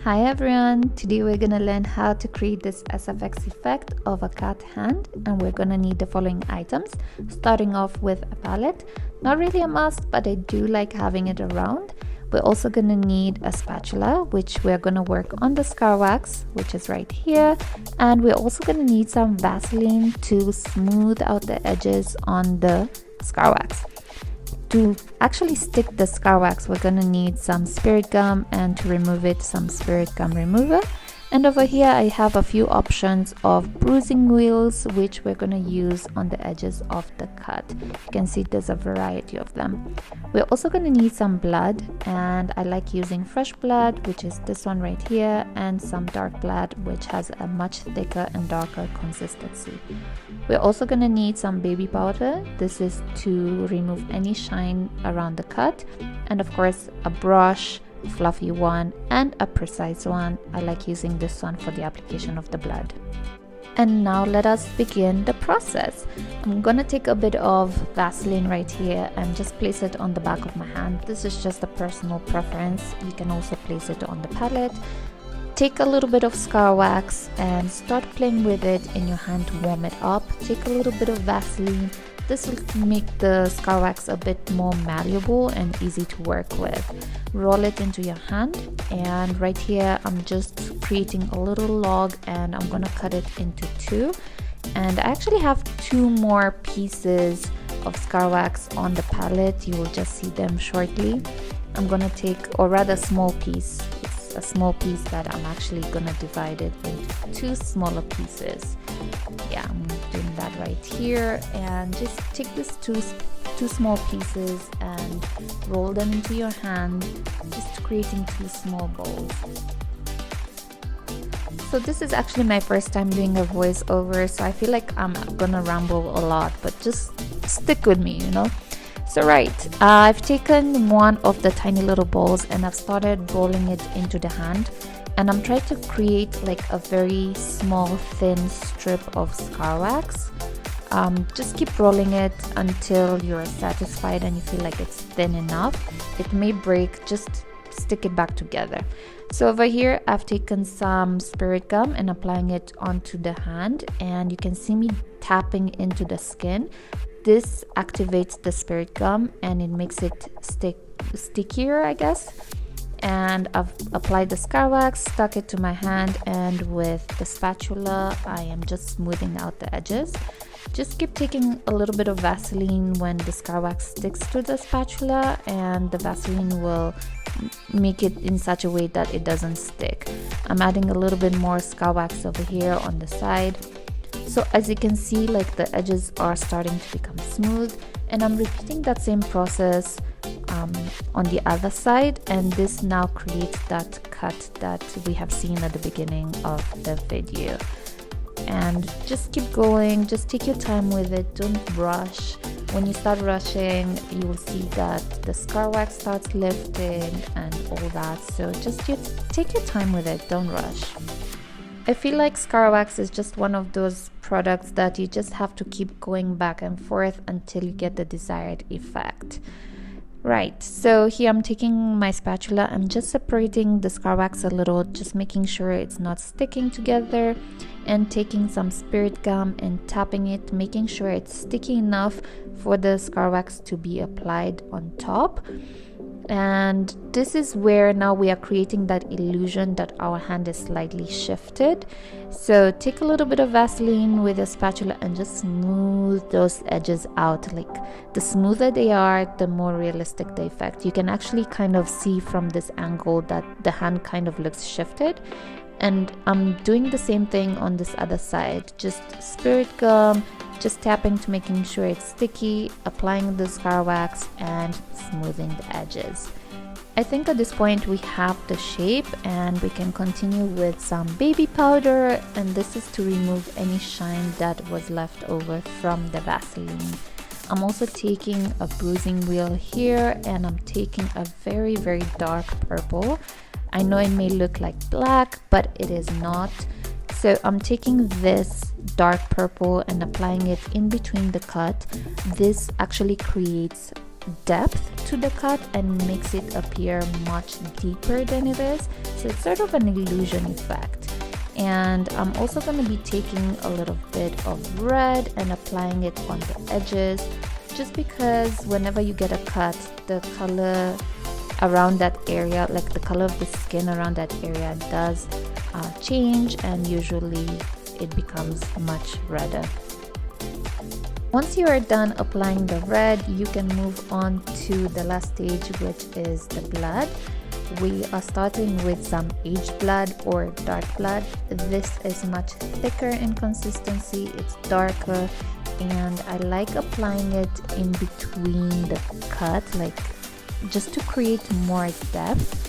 Hi everyone, today we're gonna learn how to create this SFX effect of a cat hand, and we're gonna need the following items, starting off with a palette. Not really a must, but I do like having it around. We're also gonna need a spatula, which we're gonna work on the scar wax, which is right here, and we're also gonna need some Vaseline to smooth out the edges on the scar wax. To actually stick the scar wax, we're gonna need some spirit gum, and to remove it, some spirit gum remover. And over here I have a few options of bruising wheels, which we're gonna use on the edges of the cut. You can see there's a variety of them. We're also gonna need some blood, and I like using fresh blood, which is this one right here, and some dark blood, which has a much thicker and darker consistency. We're also gonna need some baby powder. This is to remove any shine around the cut, and of course a brush, a fluffy one and a precise one. I like using this one for the application of the blood. And now let us begin the process. I'm gonna take a bit of Vaseline right here and just place it on the back of my hand. This is just a personal preference. You can also place it on the palette. Take a little bit of scar wax and start playing with it in your hand to warm it up. Take a little bit of Vaseline. This will make the scar wax a bit more malleable and easy to work with. Roll it into your hand, and right here I'm just creating a little log and I'm gonna cut it into two. And I actually have two more pieces of scar wax on the palette. You will just see them shortly. I'm gonna take, or rather small piece, it's a small piece that I'm actually gonna divide it into two smaller pieces. Yeah, I'm doing that right here, and just take this two small pieces and roll them into your hand, just creating two small balls. So this is actually my first time doing a voiceover, so I feel like I'm gonna ramble a lot, but just stick with me, you know. So right, I've taken one of the tiny little balls and I've started rolling it into the hand, and I'm trying to create like a very small thin strip of scar wax. Just keep rolling it until you're satisfied and you feel like it's thin enough. It may break, just stick it back together. So over here I've taken some spirit gum and applying it onto the hand, and you can see me tapping into the skin. This activates the spirit gum and it makes it stickier, I guess. And I've applied the scar wax, stuck it to my hand, and with the spatula I am just smoothing out the edges. Just keep taking a little bit of Vaseline when the scar wax sticks to the spatula, and the Vaseline will make it in such a way that it doesn't stick. I'm adding a little bit more scar wax over here on the side. So as you can see, like the edges are starting to become smooth, and I'm repeating that same process on the other side, and this now creates that cut that we have seen at the beginning of the video. And just keep going, just take your time with it, don't rush. When you start rushing, you will see that the scar wax starts lifting and all that, so just take your time with it, don't rush. I feel like scar wax is just one of those products that you just have to keep going back and forth until you get the desired effect. Right, so here I'm taking my spatula, I'm just separating the scar wax a little, just making sure it's not sticking together, and taking some spirit gum and tapping it, making sure it's sticky enough for the scar wax to be applied on top. And this is where now we are creating that illusion that our hand is slightly shifted. So take a little bit of Vaseline with a spatula and just smooth those edges out. Like the smoother they are, the more realistic the effect. You can actually kind of see from this angle that the hand kind of looks shifted. And I'm doing the same thing on this other side, just spirit gum, just tapping to making sure it's sticky, applying the scar wax and smoothing the edges. I think at this point we have the shape, and we can continue with some baby powder, and this is to remove any shine that was left over from the Vaseline. I'm also taking a bruising wheel here, and I'm taking a very, very dark purple. I know it may look like black, but it is not. So I'm taking this dark purple and applying it in between the cut. This actually creates depth to the cut and makes it appear much deeper than it is. So it's sort of an illusion effect. And I'm also going to be taking a little bit of red and applying it on the edges, just because whenever you get a cut, the color around that area, like the color of the skin around that area, does change, and usually it becomes much redder. Once you are done applying the red, you can move on to the last stage, which is the blood. We are starting with some aged blood or dark blood. This is much thicker in consistency, it's darker, and I like applying it in between the cut, like just to create more depth.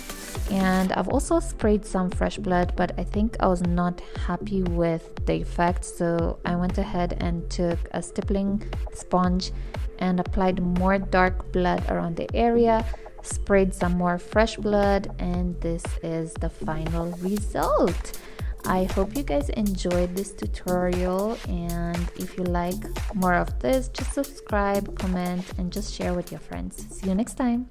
And I've also sprayed some fresh blood, but I think I was not happy with the effect, so I went ahead and took a stippling sponge and applied more dark blood around the area, sprayed some more fresh blood, and this is the final result. I hope you guys enjoyed this tutorial, and if you like more of this, just subscribe, comment, and just share with your friends. See you next time.